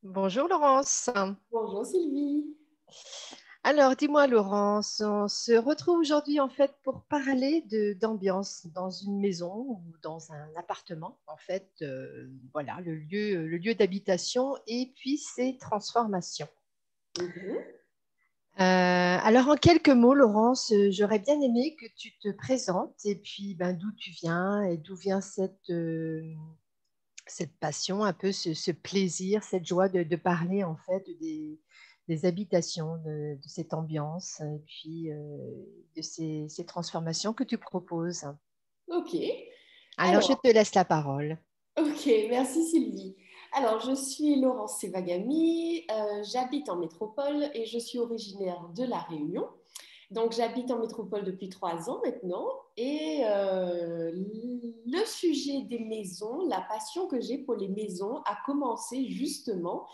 Bonjour Laurence. Bonjour Sylvie. Alors dis-moi Laurence, on se retrouve aujourd'hui en fait pour parler d'ambiance dans une maison ou dans un appartement. En fait, voilà, le lieu d'habitation et puis ses transformations. Mhm. Alors en quelques mots Laurence, j'aurais bien aimé que tu te présentes et puis ben, d'où tu viens et d'où vient cette passion, un peu ce plaisir, cette joie de parler en fait des habitations, de cette ambiance et puis de ces transformations que tu proposes. Ok. Alors, je Alors, te laisse la parole. ok, merci Sylvie. Alors, je suis Laurence Sevagami, j'habite en métropole et je suis originaire de La Réunion. Donc, j'habite en métropole depuis 3 ans maintenant. Et le sujet des maisons, la passion que j'ai pour les maisons a commencé justement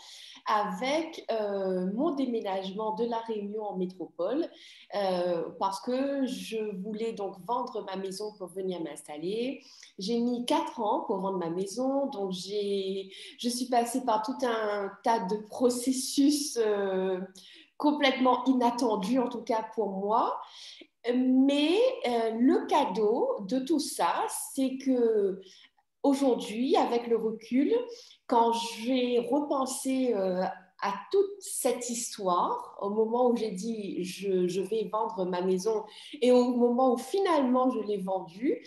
avec mon déménagement de La Réunion en métropole parce que je voulais donc vendre ma maison pour venir m'installer. J'ai mis 4 ans pour vendre ma maison, donc je suis passée par tout un tas de processus complètement inattendus, en tout cas pour moi. Mais le cadeau de tout ça, c'est que aujourd'hui, avec le recul, quand j'ai repensé à toute cette histoire, au moment où j'ai dit je vais vendre ma maison et au moment où finalement je l'ai vendue,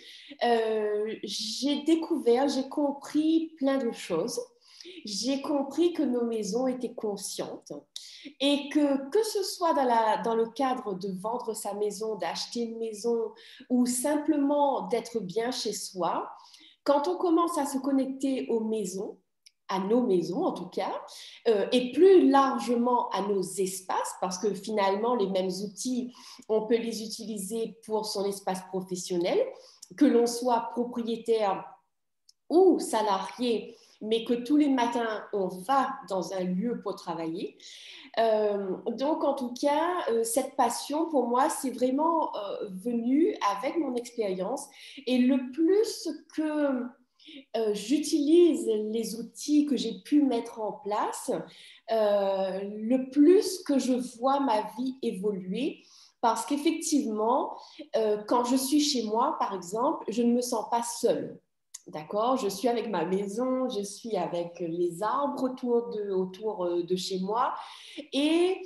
j'ai découvert, j'ai compris plein de choses. J'ai compris que nos maisons étaient conscientes et que ce soit dans le cadre de vendre sa maison, d'acheter une maison ou simplement d'être bien chez soi, quand on commence à se connecter aux maisons, à nos maisons en tout cas, et plus largement à nos espaces, parce que finalement, les mêmes outils, on peut les utiliser pour son espace professionnel, que l'on soit propriétaire ou salarié, mais que tous les matins, on va dans un lieu pour travailler. Donc, en tout cas, cette passion, pour moi, c'est vraiment venu avec mon expérience. Et le plus que j'utilise les outils que j'ai pu mettre en place, le plus que je vois ma vie évoluer. Parce qu'effectivement, quand je suis chez moi, par exemple, je ne me sens pas seule. D'accord? Je suis avec ma maison, je suis avec les arbres autour de chez moi. Et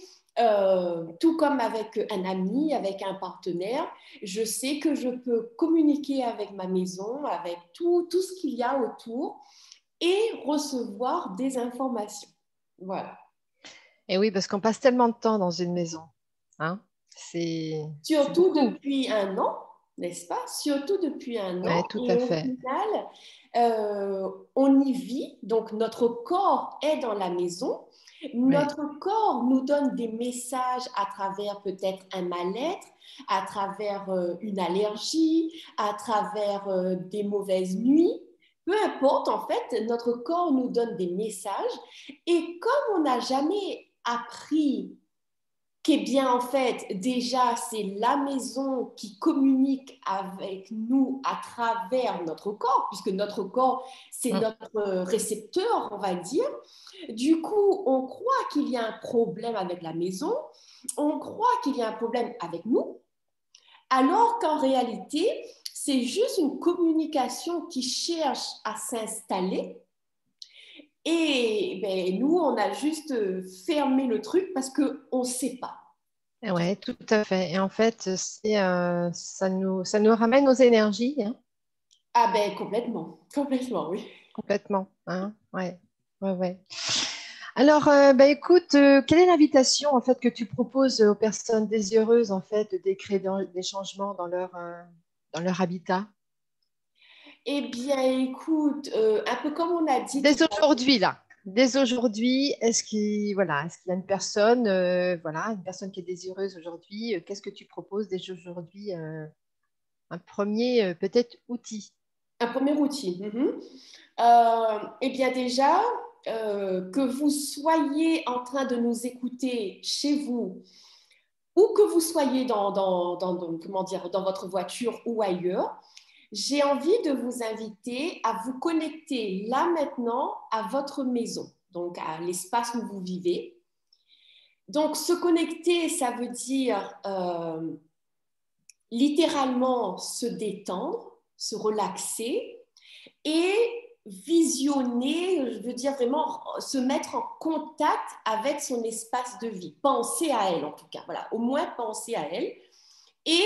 tout comme avec un ami, avec un partenaire, je sais que je peux communiquer avec ma maison, avec tout ce qu'il y a autour et recevoir des informations. Voilà. Et oui, parce qu'on passe tellement de temps dans une maison, hein? C'est Surtout beaucoup. depuis un an, n'est-ce pas? Surtout depuis un Oui, an. tout Et à au fait. final, on y vit. Donc, notre corps est dans la maison. Oui. Notre corps nous donne des messages à travers peut-être un mal-être, à travers une allergie, à travers des mauvaises nuits. Peu importe, en fait, notre corps nous donne des messages. Et comme on n'a jamais appris qu'est bien en fait, déjà, c'est la maison qui communique avec nous à travers notre corps, puisque notre corps, c'est Mm. notre récepteur, on va dire. Du coup, on croit qu'il y a un problème avec la maison, on croit qu'il y a un problème avec nous, alors qu'en réalité, c'est juste une communication qui cherche à s'installer. Et ben, nous, on a juste fermé le truc parce qu'on ne sait pas. Ouais, tout à fait. Et en fait, ça nous ramène aux énergies, hein, Ah ben complètement, complètement, oui. complètement. Hein, ouais, ouais, ouais. Alors, bah, écoute, quelle est l'invitation en fait que tu proposes aux personnes désireuses en fait de créer des changements dans leur habitat? Eh bien, écoute, un peu comme on a dit tout Dès à l'heure, aujourd'hui, là. Dès aujourd'hui, est-ce qu'il y a une personne, voilà, une personne qui est désireuse aujourd'hui, qu'est-ce que tu proposes dès aujourd'hui, un premier peut-être outil? un premier outil. Eh bien, déjà, que vous soyez en train de nous écouter chez vous ou que vous soyez comment dire, dans votre voiture ou ailleurs, j'ai envie de vous inviter à vous connecter là maintenant à votre maison. donc à l'espace où vous vivez. Donc, se connecter, ça veut dire littéralement se détendre, se relaxer et visionner, je veux dire vraiment se mettre en contact avec son espace de vie. Penser à elle en tout cas, voilà, au moins penser à elle. Et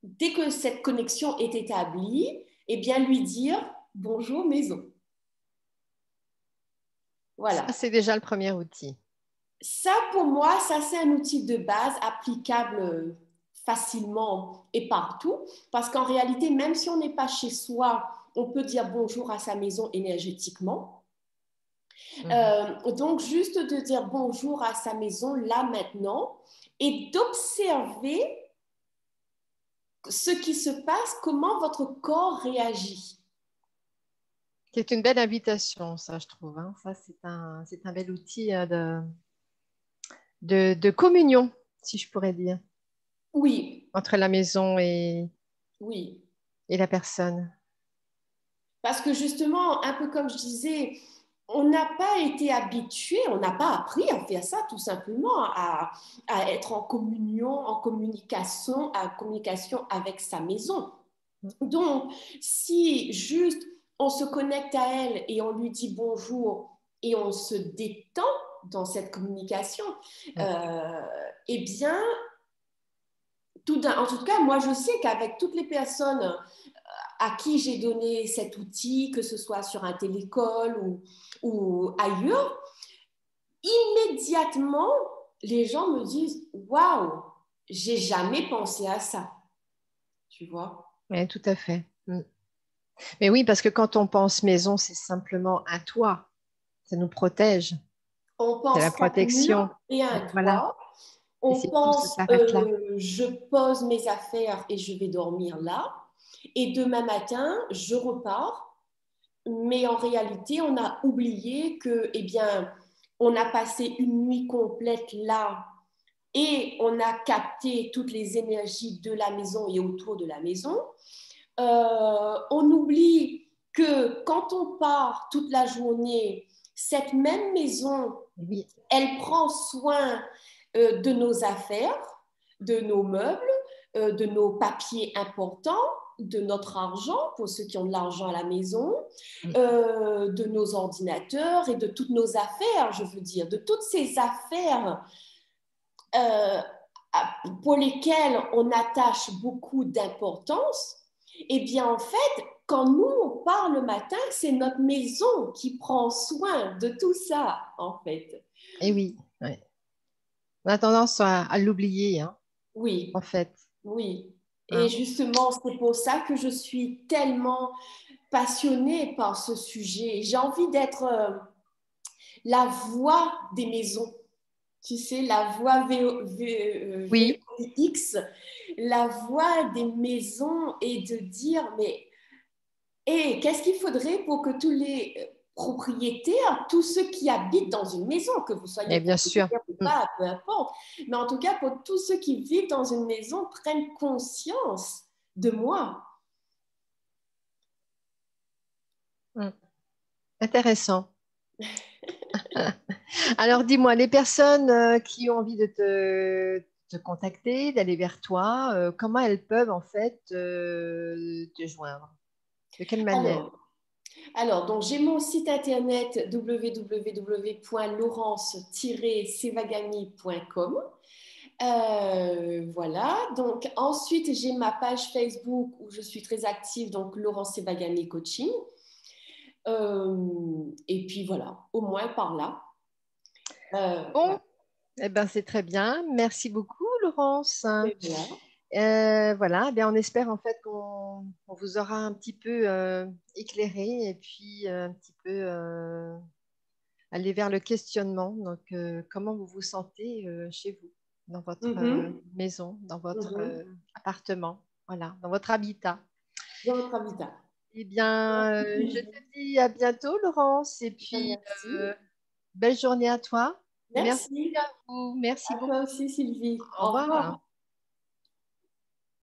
dès que cette connexion est établie, eh bien lui dire bonjour maison. Voilà. Ça, c'est déjà le premier outil. Ça, pour moi, ça, c'est un outil de base applicable facilement et partout. Parce qu'en réalité, même si on n'est pas chez soi, on peut dire bonjour à sa maison énergétiquement. Donc, juste de dire bonjour à sa maison là, maintenant, et d'observer ce qui se passe, comment votre corps réagit. C'est une belle invitation, ça, je trouve. Hein. Ça, c'est un bel outil de communion, si je pourrais dire, Oui, entre la maison oui. et la personne. Parce que justement, un peu comme je disais, on n'a pas été habitué, on n'a pas appris à faire ça tout simplement, à être en communion, en communication avec sa maison. Donc, si juste on se connecte à elle et on lui dit bonjour et on se détend dans cette communication, eh bien, en tout cas, moi je sais qu'avec toutes les personnes à qui j'ai donné cet outil, que ce soit sur un télécall ou ailleurs, immédiatement, les gens me disent waouh, j'ai jamais pensé à ça. Tu vois? Oui, tout à fait. Mais oui, parce que quand on pense maison, c'est simplement un toit. Ça nous protège. On C'est la pense qu'à un mur protection. et à un Voilà. toit. Et On c'est tout, ça pense s'arrête là. je pose mes affaires et je vais dormir là. Et demain matin, je repars. Mais en réalité, on a oublié que, eh bien, on a passé une nuit complète là et on a capté toutes les énergies de la maison et autour de la maison. On oublie que quand on part toute la journée, cette même maison, Oui. elle prend soin de nos affaires, de nos meubles, de nos papiers importants, de notre argent, pour ceux qui ont de l'argent à la maison, de nos ordinateurs et de toutes nos affaires, je veux dire, de toutes ces affaires euh, pour lesquelles on attache beaucoup d'importance. Eh bien, en fait, quand nous, on part le matin, c'est notre maison qui prend soin de tout ça, en fait. Et oui, ouais. On a tendance à l'oublier, hein, en Oui, fait. oui. Et Hein. justement, c'est pour ça que je suis tellement passionnée par ce sujet. J'ai envie d'être la voix des maisons. Tu sais, la voix Oui, VOX, la voix des maisons et de dire, mais qu'est-ce qu'il faudrait pour que tous les propriétaires, tous ceux qui habitent dans une maison, que vous soyez et bien sûr. propriétaire ou pas, peu importe, mais en tout cas pour tous ceux qui vivent dans une maison, prennent conscience de moi. Mm. Intéressant. Alors, dis-moi, les personnes qui ont envie de te contacter, d'aller vers toi, comment elles peuvent en fait te joindre? De quelle manière? Alors, donc j'ai mon site internet www.laurence-sevagani.com. Voilà, donc ensuite j'ai ma page Facebook où je suis très active, donc Laurence Sevagani Coaching. Et puis voilà, au moins par là. Bon, Ouais. eh ben, c'est très bien. Merci beaucoup, Laurence. Et voilà. Voilà, eh bien, on espère en fait qu'on vous aura un petit peu éclairé et puis un petit peu aller vers le questionnement. Donc, comment vous vous sentez chez vous, dans votre Mhm. maison, dans votre Mhm. appartement, voilà, dans votre habitat. Dans votre habitat. Eh bien, je te dis à bientôt, Laurence, et puis Merci. euh, belle journée à toi. Merci Merci. à vous. Merci À beaucoup. toi aussi, Sylvie. Au Au revoir. revoir.